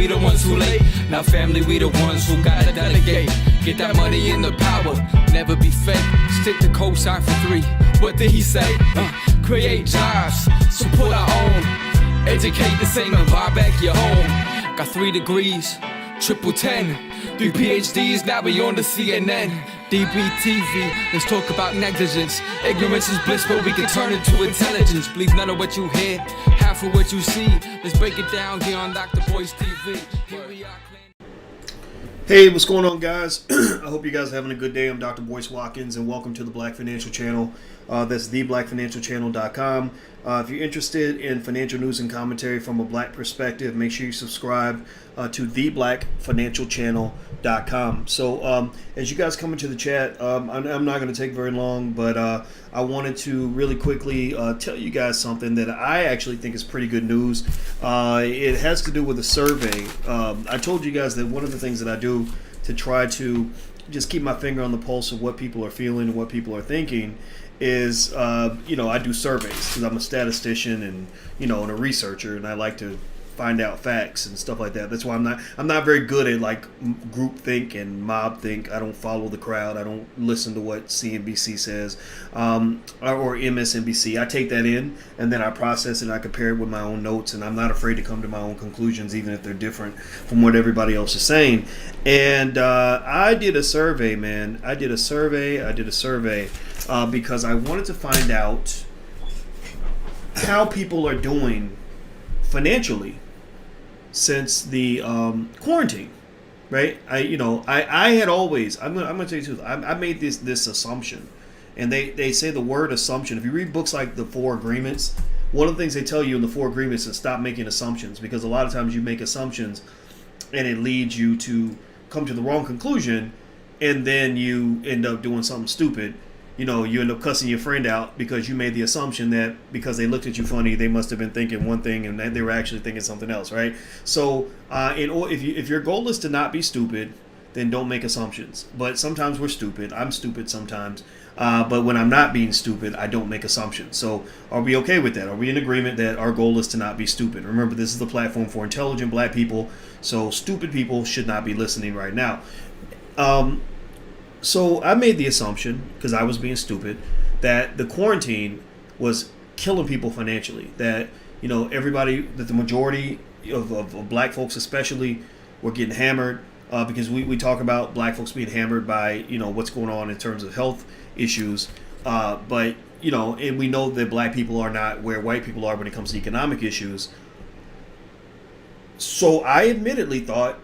we the ones who late. Now family, we the ones who gotta delegate. Get that money in the power, never be fake. Stick to cosign for 3. What did he say? Create jobs, support our own. Educate the same and buy back your home. Got 3 degrees, triple 10. 3 PhDs, now we on the CNN. DBTV, let's talk about negligence. Ignorance is bliss, but we can turn it to intelligence. Believe none of what you hear, half of what you see. Let's break it down here on Dr. Boyce TV. Here we are. Hey, what's going on, guys? I hope you guys are having a good day. I'm Dr. Boyce Watkins, and welcome to the Black Financial Channel. That's theblackfinancialchannel.com. If you're interested in financial news and commentary from a black perspective, make sure you subscribe to theblackfinancialchannel.com. So as you guys come into the chat, I'm not going to take very long, but I wanted to really quickly tell you guys something that I actually think is pretty good news. It has to do with a survey. I told you guys that one of the things that I do to try to just keep my finger on the pulse of what people are feeling and what people are thinking is, I do surveys because I'm a statistician and, and a researcher, and I like to find out facts and stuff like that. That's why I'm not very good at like group think and mob think. I don't follow the crowd. I don't listen to what CNBC says or MSNBC. I take that in and then I process it and I compare it with my own notes, and I'm not afraid to come to my own conclusions even if they're different from what everybody else is saying. And I did a survey, man. I did a survey because I wanted to find out how people are doing financially since the quarantine, right? I had always, I'm gonna tell you the truth, I made this assumption, and they say the word assumption. If you read books like The 4 Agreements, one of the things they tell you in The 4 Agreements is stop making assumptions, because a lot of times you make assumptions and it leads you to come to the wrong conclusion, and then you end up doing something stupid. You end up cussing your friend out because you made the assumption that because they looked at you funny, they must have been thinking one thing and they were actually thinking something else, right? So, if your goal is to not be stupid, then don't make assumptions. But sometimes we're stupid. I'm stupid sometimes. But when I'm not being stupid, I don't make assumptions. So, are we okay with that? Are we in agreement that our goal is to not be stupid? Remember, this is the platform for intelligent black people, so stupid people should not be listening right now. So I made the assumption, because I was being stupid, that the quarantine was killing people financially. That, that the majority of black folks especially were getting hammered because we talk about black folks being hammered by, what's going on in terms of health issues. But, and we know that black people are not where white people are when it comes to economic issues. So I admittedly thought,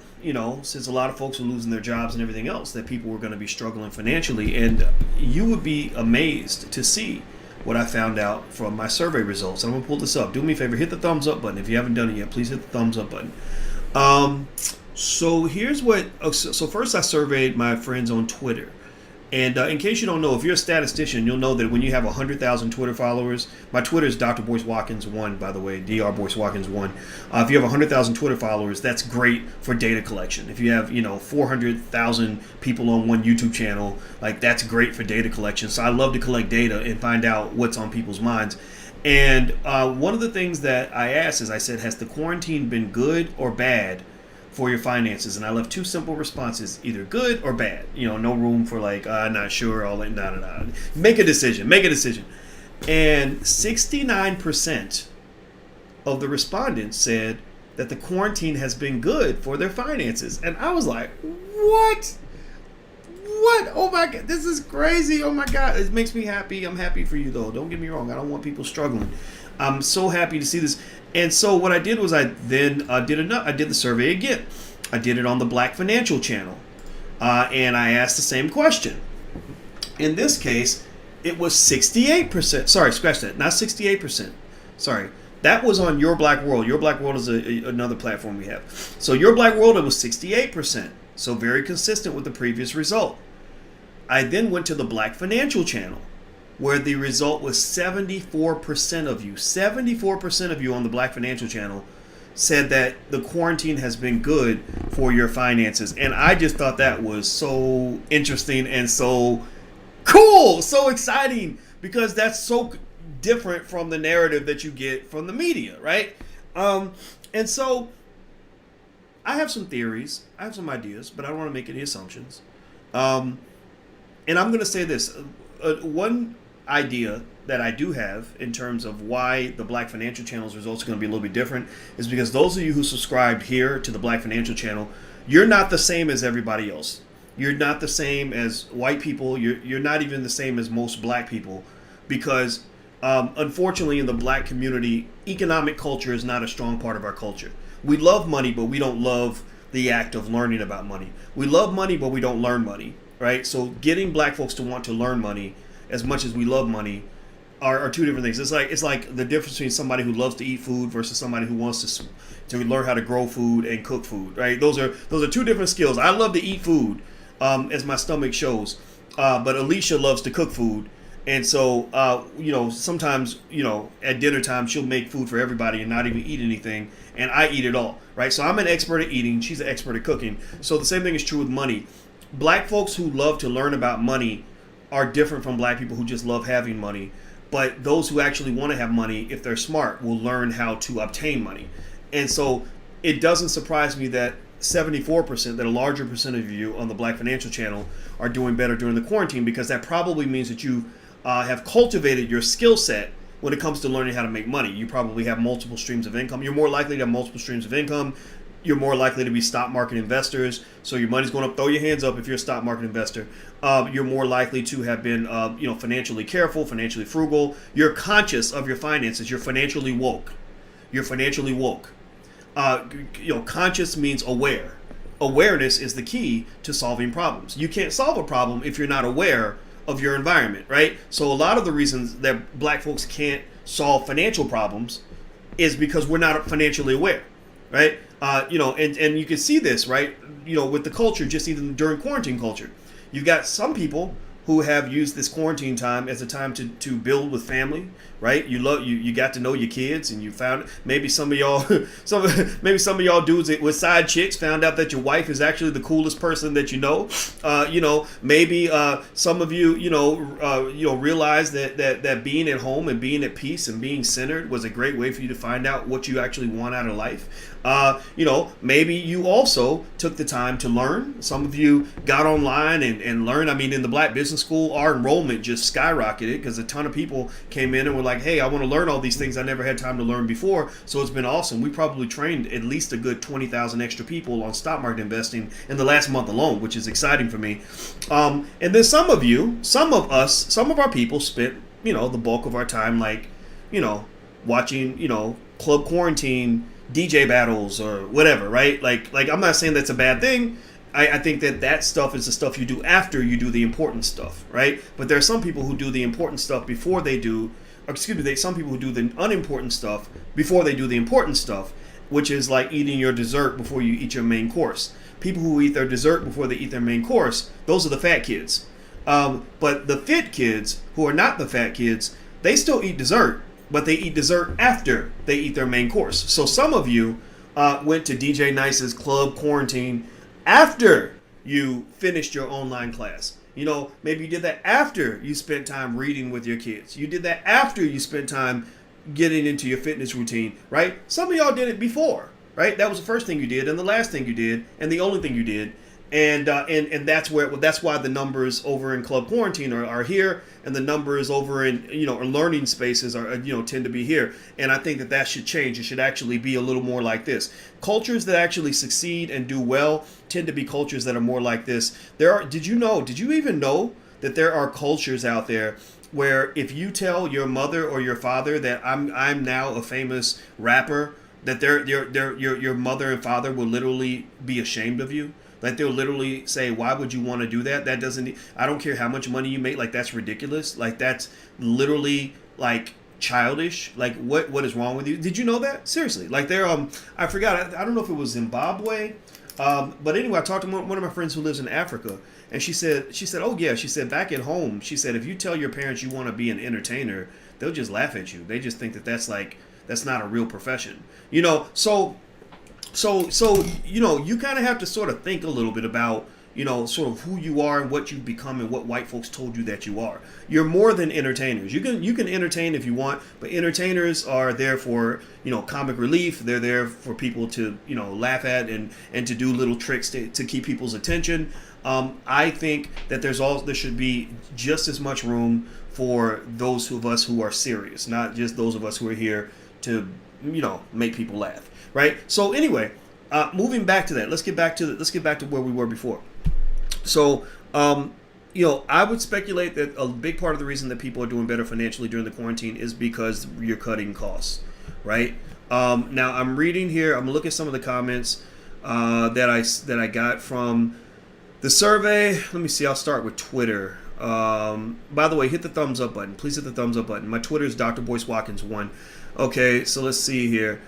since a lot of folks were losing their jobs and everything else, that people were going to be struggling financially. And you would be amazed to see what I found out from my survey results. I'm going to pull this up. Do me a favor, hit the thumbs up button. If you haven't done it yet, please hit the thumbs up button. So here's what, so first I surveyed my friends on Twitter. And in case you don't know, if you're a statistician, you'll know that when you have 100,000 Twitter followers, my Twitter is Dr. Boyce Watkins 1, by the way, Dr. Boyce Watkins 1. If you have 100,000 Twitter followers, that's great for data collection. If you have, 400,000 people on one YouTube channel, like that's great for data collection. So I love to collect data and find out what's on people's minds. And one of the things that I asked is, I said, has the quarantine been good or bad for your finances? And I left 2 simple responses, either good or bad. No room for like, not sure, all that, nah. Make a decision. And 69% of the respondents said that the quarantine has been good for their finances. And I was like, what? Oh my God, this is crazy. Oh my God, it makes me happy. I'm happy for you though. Don't get me wrong. I don't want people struggling. I'm so happy to see this. And so what I did was I then did the survey again. I did it on the Black Financial Channel. And I asked the same question. In this case, it was 68%. Sorry, scratch that. Not 68%. Sorry. That was on Your Black World. Your Black World is another platform we have. So Your Black World, it was 68%. So very consistent with the previous result. I then went to the Black Financial Channel, where the result was 74% of you. 74% of you on the Black Financial Channel said that the quarantine has been good for your finances. And I just thought that was so interesting and so cool, so exciting, because that's so different from the narrative that you get from the media, right? And so I have some theories, I have some ideas, but I don't want to make any assumptions. And I'm going to say this: one idea that I do have in terms of why the Black Financial Channel's results are going to be a little bit different is because those of you who subscribed here to the Black Financial Channel, you're not the same as everybody else. You're not the same as white people. You're not even the same as most black people, because unfortunately in the black community, economic culture is not a strong part of our culture. We love money, but we don't love the act of learning about money. We love money, but we don't learn money, right? So getting black folks to want to learn money as much as we love money are two different things. It's like the difference between somebody who loves to eat food versus somebody who wants to learn how to grow food and cook food, right? Those are two different skills. I love to eat food, as my stomach shows, but Alicia loves to cook food. And so, sometimes, at dinner time, she'll make food for everybody and not even eat anything. And I eat it all, right? So I'm an expert at eating. She's an expert at cooking. So the same thing is true with money. Black folks who love to learn about money are different from black people who just love having money. But those who actually want to have money, if they're smart, will learn how to obtain money. And so it doesn't surprise me that 74%, that a larger percentage of you on the Black Financial Channel are doing better during the quarantine, because that probably means that you have cultivated your skill set when it comes to learning how to make money. You probably have multiple streams of income. You're more likely to have multiple streams of income. You're more likely to be stock market investors. So your money's going up. Throw your hands up if you're a stock market investor. You're more likely to have been, financially careful, financially frugal. You're conscious of your finances. You're financially woke. You're financially woke. Conscious means aware. Awareness is the key to solving problems. You can't solve a problem if you're not aware of your environment, right? So a lot of the reasons that black folks can't solve financial problems is because we're not financially aware, right? And you can see this, right? With the culture, just even during quarantine culture, you've got some people who have used this quarantine time as a time to build with family, right? You got to know your kids, and you found maybe some of y'all dudes with side chicks found out that your wife is actually the coolest person that you know. Maybe some of you realize that being at home and being at peace and being centered was a great way for you to find out what you actually want out of life. Maybe you also took the time to learn. Some of you got online and learned. I mean, in the Black Business School, our enrollment just skyrocketed because a ton of people came in and were like, hey, I want to learn all these things I never had time to learn before. So it's been awesome. We probably trained at least a good 20,000 extra people on stock market investing in the last month alone, which is exciting for me. And then some of our people spent, the bulk of our time, watching, Club Quarantine DJ battles or whatever, right? Like I'm not saying that's a bad thing. I think that stuff is the stuff you do after you do the important stuff, right? But there are some people who do the important stuff before they do, some people who do the unimportant stuff before they do the important stuff, which is like eating your dessert before you eat your main course. People who eat their dessert before they eat their main course, those are the fat kids. But the fit kids, who are not the fat kids, they still eat dessert, but they eat dessert after they eat their main course. So some of you went to DJ Nice's Club Quarantine after you finished your online class. Maybe you did that after you spent time reading with your kids. You did that after you spent time getting into your fitness routine, right? Some of y'all did it before, right? That was the first thing you did, and the last thing you did, and the only thing you did. And that's why the numbers over in Club Quarantine are here, and the numbers over in learning spaces are tend to be here. And I think that should change. It should actually be a little more like this. Cultures that actually succeed and do well tend to be cultures that are more like this. Did you even know that there are cultures out there where if you tell your mother or your father that I'm now a famous rapper, that your mother and father will literally be ashamed of you? Like they'll literally say, why would you want to do that? I don't care how much money you make. Like that's ridiculous. Like that's literally like childish. Like what is wrong with you? Did you know that? Seriously. Like I forgot. I don't know if it was Zimbabwe. But anyway, I talked to one of my friends who lives in Africa, and she said, oh yeah, she said back at home, she said, if you tell your parents you want to be an entertainer, they'll just laugh at you. They just think that's not a real profession. So you kind of have to sort of think a little bit about, sort of who you are and what you've become and what white folks told you that you are. You're more than entertainers. You can entertain if you want, but entertainers are there for, comic relief. They're there for people to, laugh at and to do little tricks to keep people's attention. I think that there should be just as much room for those of us who are serious, not just those of us who are here to, make people laugh, right? So anyway, moving back to that, let's get back to where we were before. So, I would speculate that a big part of the reason that people are doing better financially during the quarantine is because you're cutting costs, right? Now I'm reading here. I'm looking at some of the comments that I got from the survey. Let me see. I'll start with Twitter. By the way, hit the thumbs up button. Please hit the thumbs up button. My Twitter is Dr. Boyce Watkins 1. Okay, so let's see here.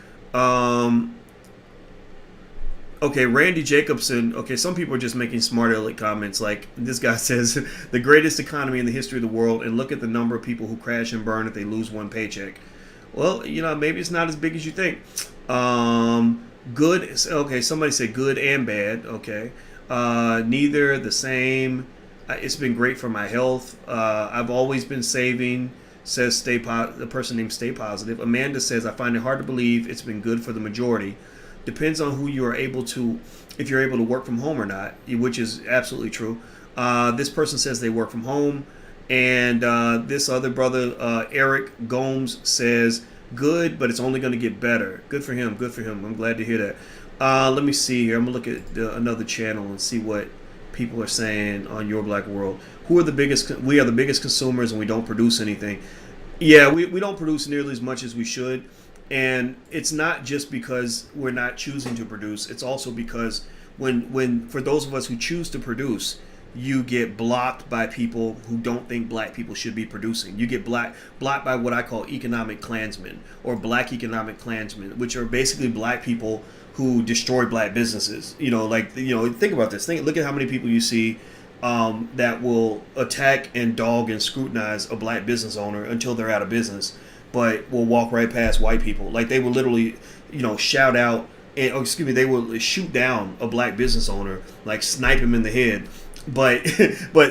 Okay, Randy Jacobson. Okay, some people are just making smart aleck comments. Like this guy says, the greatest economy in the history of the world, and look at the number of people who crash and burn if they lose one paycheck. Well, maybe it's not as big as you think. Good. Okay, somebody said good and bad. Okay, neither, the same. It's been great for my health. I've always been saving. Says the person named Stay Positive. Amanda says, I find it hard to believe it's been good for the majority. Depends on who you are if you're able to work from home or not, which is absolutely true. This person says they work from home. And this other brother, Eric Gomes, says, good, but it's only going to get better. Good for him. Good for him. I'm glad to hear that. Let me see here. I'm going to look at another channel and see what people are saying on Your Black World. We are the biggest consumers and we don't produce anything. Yeah, we don't produce nearly as much as we should. And it's not just because we're not choosing to produce. It's also because when for those of us who choose to produce, you get blocked by people who don't think black people should be producing. You get blocked by what I call economic Klansmen or black economic Klansmen, which are basically black people who destroy black businesses. Think about this. Look at how many people you see that will attack and dog and scrutinize a black business owner until they're out of business, but will walk right past white people. Like they will literally, shout out, they will shoot down a black business owner, like snipe him in the head, but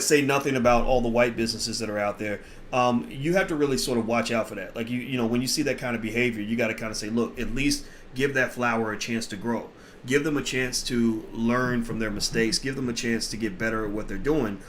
say nothing about all the white businesses that are out there. You have to really sort of watch out for that. Like when you see that kind of behavior, you got to kind of say, look, at least give that flower a chance to grow. Give them a chance to learn from their mistakes. Give them a chance to get better at what they're doing.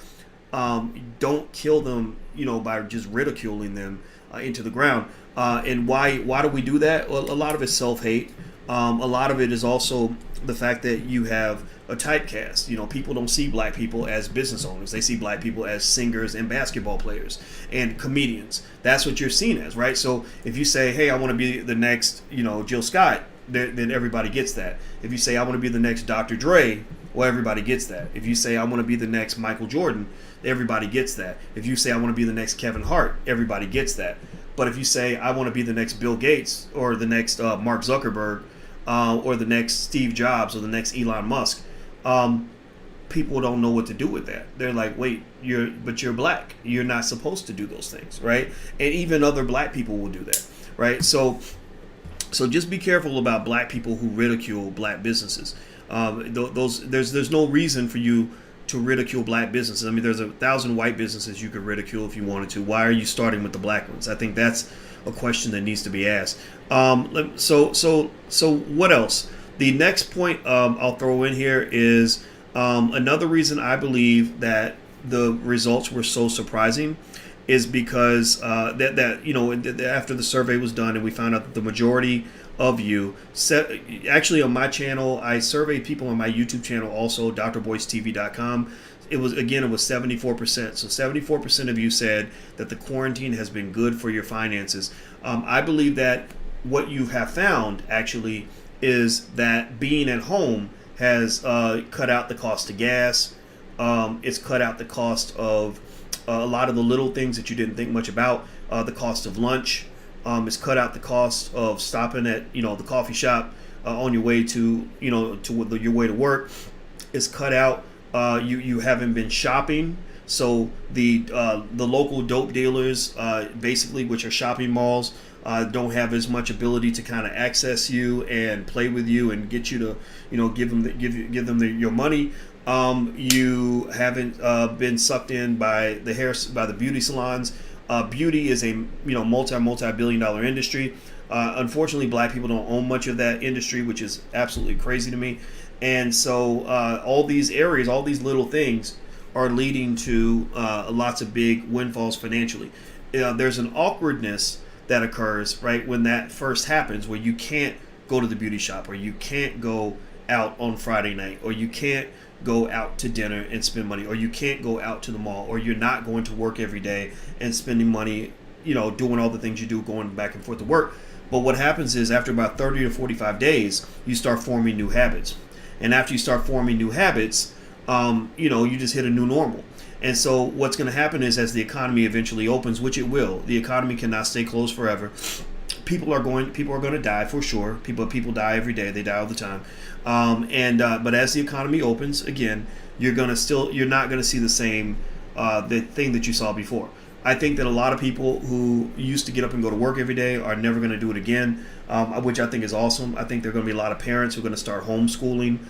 Don't kill them, by just ridiculing them into the ground. And why do we do that? Well, a lot of it's self-hate. A lot of it is also the fact that you have a typecast. People don't see black people as business owners. They see black people as singers and basketball players and comedians. That's what you're seen as, right? So if you say, hey, I want to be the next, Jill Scott, then everybody gets that. If you say, I want to be the next Dr. Dre, well, everybody gets that. If you say, I want to be the next Michael Jordan, everybody gets that. If you say, I want to be the next Kevin Hart, everybody gets that. But if you say, I want to be the next Bill Gates or the next Mark Zuckerberg or the next Steve Jobs or the next Elon Musk, people don't know what to do with that. They're like, wait, you're black. You're not supposed to do those things, right? And even other black people will do that, right? So just be careful about black people who ridicule black businesses. There's no reason for you to ridicule black businesses. I mean, there's 1,000 white businesses you could ridicule if you wanted to. Why are you starting with the black ones? I think that's a question that needs to be asked. So what else? The next point I'll throw in here is another reason I believe that the results were so surprising is because after the survey was done and we found out that the majority of you actually on my channel, I surveyed people on my YouTube channel also, drboycetv.com. It was 74%. So 74% of you said that the quarantine has been good for your finances. I believe that what you have found actually is that being at home has cut out the cost of gas. It's cut out the cost of a lot of the little things that you didn't think much about. The cost of lunch. It's cut out the cost of stopping at the coffee shop on your way to your way to work. It's cut out. You haven't been shopping, so the local dope dealers, basically, which are shopping malls, don't have as much ability to kind of access you and play with you and get you to give them your money. You haven't been sucked in by the beauty salons. Beauty is a multi-billion-dollar industry. Unfortunately, black people don't own much of that industry, which is absolutely crazy to me. And so all these areas, all these little things are leading to lots of big windfalls financially. There's an awkwardness that occurs right when that first happens, where you can't go to the beauty shop, or you can't go out on Friday night, or you can't go out to dinner and spend money, or you can't go out to the mall, or you're not going to work every day and spending money, doing all the things you do, going back and forth to work. But what happens is after about 30 to 45 days, you start forming new habits. And after you start forming new habits, you just hit a new normal. And so what's going to happen is, as the economy eventually opens, which it will, the economy cannot stay closed forever. People are going to die for sure. People die every day. They die all the time. But as the economy opens again, you're not going to see the same the thing that you saw before. I think that a lot of people who used to get up and go to work every day are never going to do it again, which I think is awesome. I think there are going to be a lot of parents who are going to start homeschooling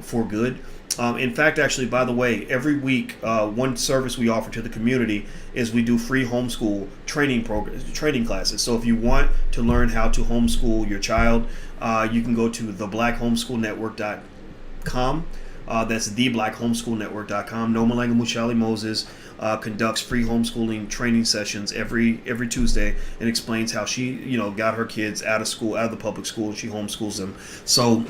for good. In fact, actually, by the way, every week, one service we offer to the community is we do free homeschool training classes. So if you want to learn how to homeschool your child, you can go to theblackHomeschoolNetwork.com. That's theblackHomeschoolNetwork.com. Nomalanga Mushali Moses conducts free homeschooling training sessions every Tuesday and explains how she got her kids out of the public school, and she homeschools them. So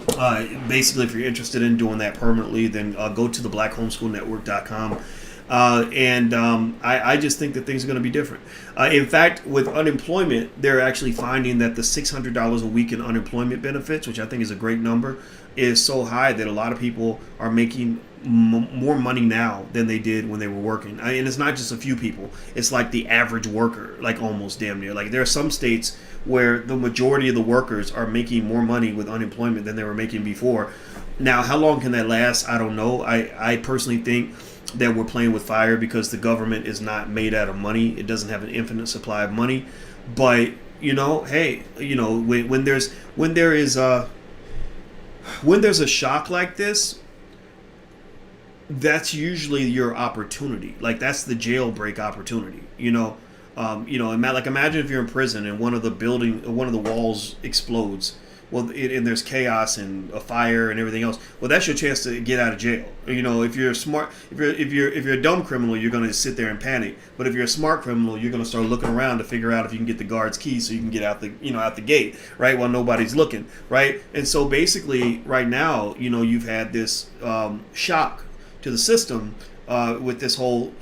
basically, if you're interested in doing that permanently, then go to theblackHomeschoolNetwork.com. I just think that things are going to be different. In fact, with unemployment, they're actually finding that the $600 a week in unemployment benefits, which I think is a great number, is so high that a lot of people are making more money now than they did when they were working. And it's not just a few people. It's like the average worker, like almost damn near. Like there are some states where the majority of the workers are making more money with unemployment than they were making before. Now, how long can that last? I don't know. I personally think that we're playing with fire because the government is not made out of money. It doesn't have an infinite supply of money. But hey, when there's a shock like this, that's usually your opportunity. Like that's the jailbreak opportunity. Imagine if you're in prison and one of the walls explodes. Well, and there's chaos and a fire and everything else. Well, that's your chance to get out of jail. If you're smart, if you're a dumb criminal, you're going to sit there and panic. But if you're a smart criminal, you're going to start looking around to figure out if you can get the guard's key so you can get out the gate, right, while nobody's looking, right? And so basically, right now, you've had this shock to the system with this whole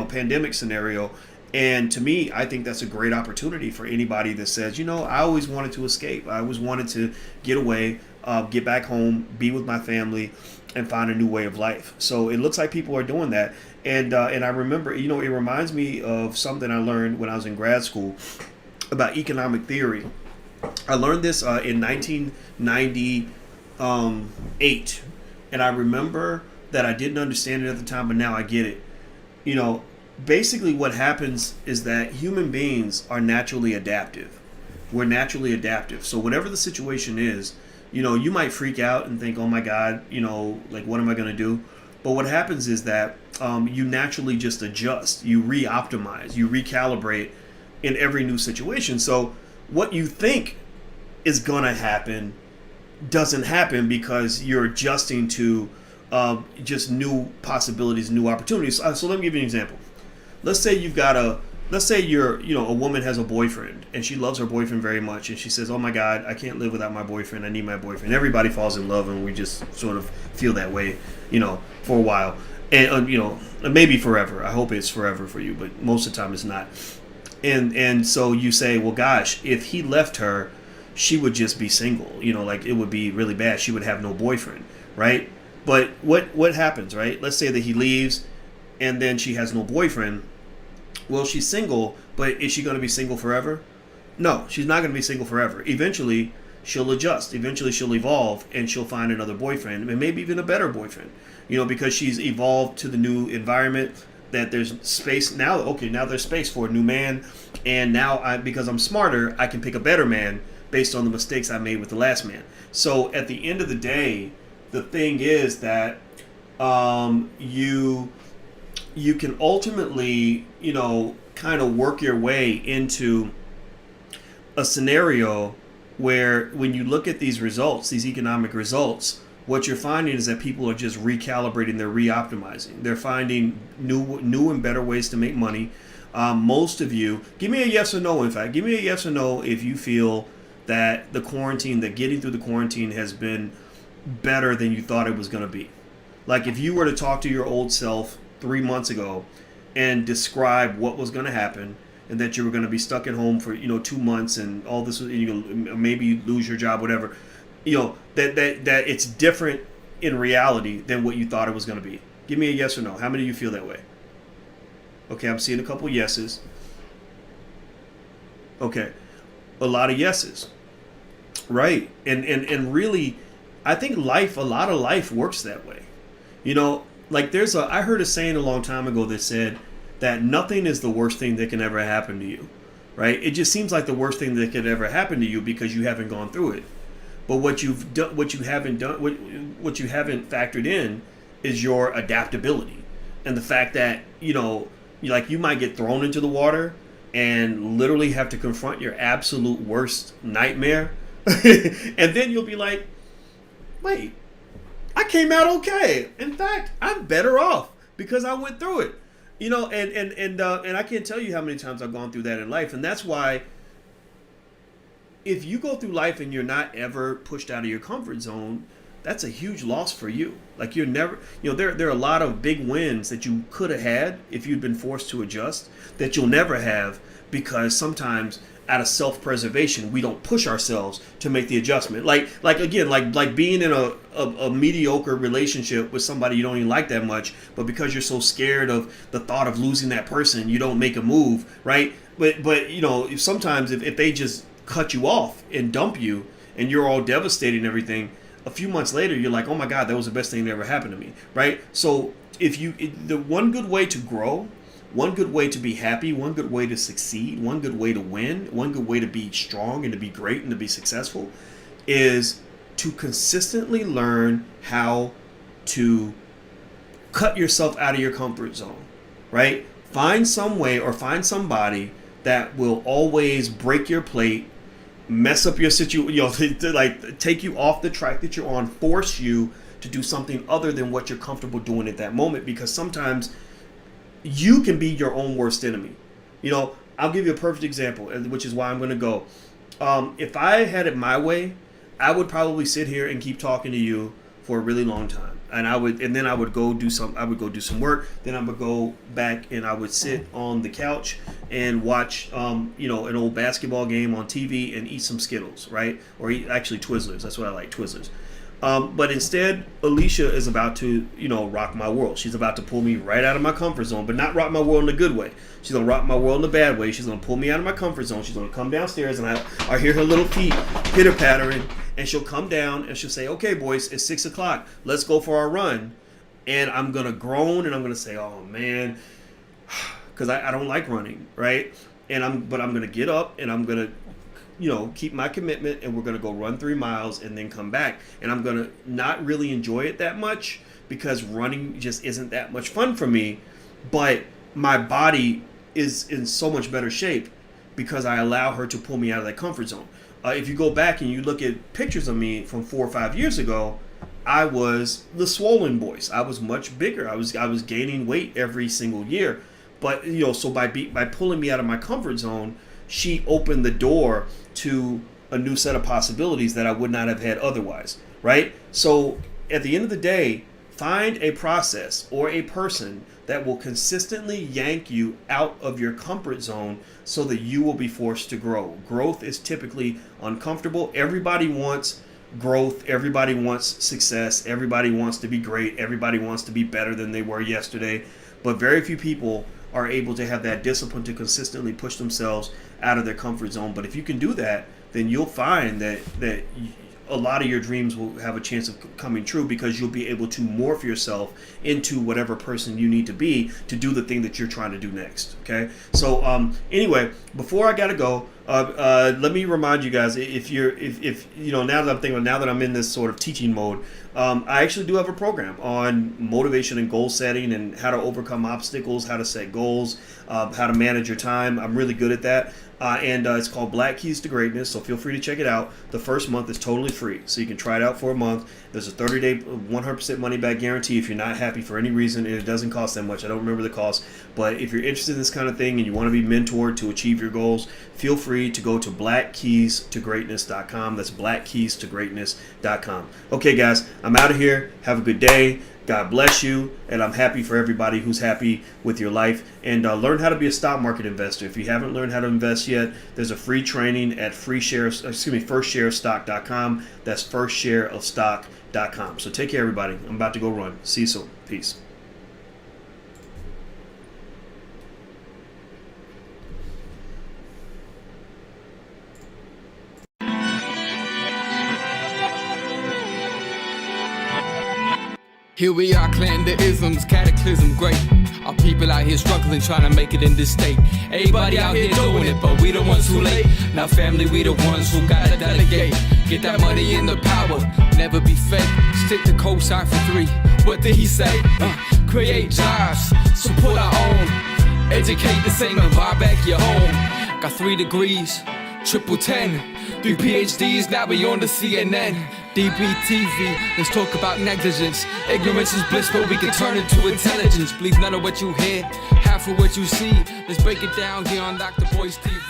pandemic scenario. And to me, I think that's a great opportunity for anybody that says, I always wanted to escape. I always wanted to get away, get back home, be with my family, and find a new way of life. So it looks like people are doing that. And I remember, it reminds me of something I learned when I was in grad school about economic theory. I learned this in 1998. And I remember that I didn't understand it at the time, but now I get it. Basically what happens is that human beings are naturally adaptive. We're naturally adaptive. So whatever the situation is, you might freak out and think, oh my God, like what am I going to do? But what happens is that you naturally just adjust, you re-optimize, you recalibrate in every new situation. So what you think is going to happen doesn't happen because you're adjusting to just new possibilities, new opportunities. So let me give you an example. Let's say you're a woman has a boyfriend and she loves her boyfriend very much and she says, oh my God, I can't live without my boyfriend. I need my boyfriend. Everybody falls in love and we just sort of feel that way, for a while. And, maybe forever. I hope it's forever for you, but most of the time it's not. And so you say, well, gosh, if he left her, she would just be single, like it would be really bad. She would have no boyfriend, right? But what happens, right? Let's say that he leaves and then she has no boyfriend. Well, she's single, but is she going to be single forever? No, she's not going to be single forever. Eventually, she'll adjust. Eventually, she'll evolve, and she'll find another boyfriend, and maybe even a better boyfriend, because she's evolved to the new environment, that there's space now. Okay, now there's space for a new man, and now because I'm smarter, I can pick a better man based on the mistakes I made with the last man. So at the end of the day, the thing is that you can ultimately, kind of work your way into a scenario where when you look at these results, these economic results, what you're finding is that people are just recalibrating, they're re-optimizing. They're finding new and better ways to make money. Most of you, give me a yes or no, in fact. Give me a yes or no if you feel that that getting through the quarantine has been better than you thought it was going to be. Like if you were to talk to your old self 3 months ago and describe what was going to happen, and that you were going to be stuck at home for 2 months and all this, maybe you lose your job, whatever, that it's different in reality than what you thought it was going to be. Give me a yes or no. How many of you feel that way? Okay, I'm seeing a couple yeses. Okay, a lot of yeses. Right, and really, I think a lot of life works that way. Like I heard a saying a long time ago that said that nothing is the worst thing that can ever happen to you, right? It just seems like the worst thing that could ever happen to you because you haven't gone through it. But what you haven't factored in is your adaptability and the fact that you might get thrown into the water and literally have to confront your absolute worst nightmare, and then you'll be like, wait, I came out okay. In fact, I'm better off because I went through it. And I can't tell you how many times I've gone through that in life. And that's why if you go through life and you're not ever pushed out of your comfort zone, that's a huge loss for you. Like you're never, there are a lot of big wins that you could have had if you'd been forced to adjust that you'll never have, because sometimes out of self-preservation, we don't push ourselves to make the adjustment. Like being in a mediocre relationship with somebody you don't even like that much, but because you're so scared of the thought of losing that person, you don't make a move, right? But sometimes if they just cut you off and dump you and you're all devastated and everything, a few months later, you're like, oh my God, that was the best thing that ever happened to me, right? So the one good way to grow, one good way to be happy, one good way to succeed, one good way to win, one good way to be strong and to be great and to be successful is to consistently learn how to cut yourself out of your comfort zone, right? Find some way or find somebody that will always break your plate, mess up your situation, like take you off the track that you're on, force you to do something other than what you're comfortable doing at that moment, because sometimes you can be your own worst enemy. I'll give you a perfect example, which is why I'm going to go. If I had it my way, I would probably sit here and keep talking to you for a really long time. And then I would go do some work. Then I would go back and I would sit on the couch and watch, an old basketball game on TV and eat some Skittles, right? Or eat actually Twizzlers. That's what I like, Twizzlers. But instead, Alicia is about to, rock my world. She's about to pull me right out of my comfort zone, but not rock my world in a good way. She's going to rock my world in a bad way. She's going to pull me out of my comfort zone. She's going to come downstairs and I hear her little feet pitter-pattering, and she'll come down and she'll say, okay, boys, it's 6 o'clock. Let's go for our run. And I'm going to groan and I'm going to say, oh, man, because I don't like running, right? But I'm going to get up and I'm going to keep my commitment, and we're going to go run 3 miles and then come back. And I'm going to not really enjoy it that much because running just isn't that much fun for me. But my body is in so much better shape because I allow her to pull me out of that comfort zone. If you go back and you look at pictures of me from 4 or 5 years ago, I was the swollen boys. I was much bigger. I was gaining weight every single year. But, so by pulling me out of my comfort zone, she opened the door to a new set of possibilities that I would not have had otherwise, right? So at the end of the day, find a process or a person that will consistently yank you out of your comfort zone so that you will be forced to grow. Growth is typically uncomfortable. Everybody wants growth. Everybody wants success. Everybody wants to be great. Everybody wants to be better than they were yesterday. But very few people are able to have that discipline to consistently push themselves out of their comfort zone. But if you can do that, then you'll find that a lot of your dreams will have a chance of coming true because you'll be able to morph yourself into whatever person you need to be to do the thing that you're trying to do next. Okay. So anyway, before I gotta go, Let me remind you guys, if you know, now that I'm thinking, now that I'm in this sort of teaching mode, I actually do have a program on motivation and goal setting and how to overcome obstacles, how to set goals, how to manage your time. I'm really good at that. And it's called Black Keys to Greatness, so feel free to check it out. The first month is totally free, so you can try it out for a month. There's a 30-day, 100% money-back guarantee if you're not happy for any reason, and it doesn't cost that much. I don't remember the cost, but if you're interested in this kind of thing and you want to be mentored to achieve your goals, feel free to go to blackkeystogreatness.com. That's blackkeystogreatness.com. Okay, guys, I'm out of here. Have a good day. God bless you, and I'm happy for everybody who's happy with your life. And learn how to be a stock market investor. If you haven't learned how to invest yet, there's a free training at firstshareofstock.com. That's firstshareofstock.com. So take care, everybody. I'm about to go run. See you soon. Peace. Here we are, clan the isms, cataclysm, great. Our people out here struggling, trying to make it in this state. Everybody out here doing it, but we the ones who late. Now family, we the ones who gotta delegate. Get that money in the power, never be fake. Stick to cosign for 3. What did he say? Create jobs, support our own. Educate the same and buy back your home. Got 3 degrees, triple 10. 3 PhDs, now we on the CNN. DBTV, let's talk about negligence. Ignorance is bliss, but we can turn it to intelligence. Believe none of what you hear, half of what you see. Let's break it down here on Dr. Boyce TV.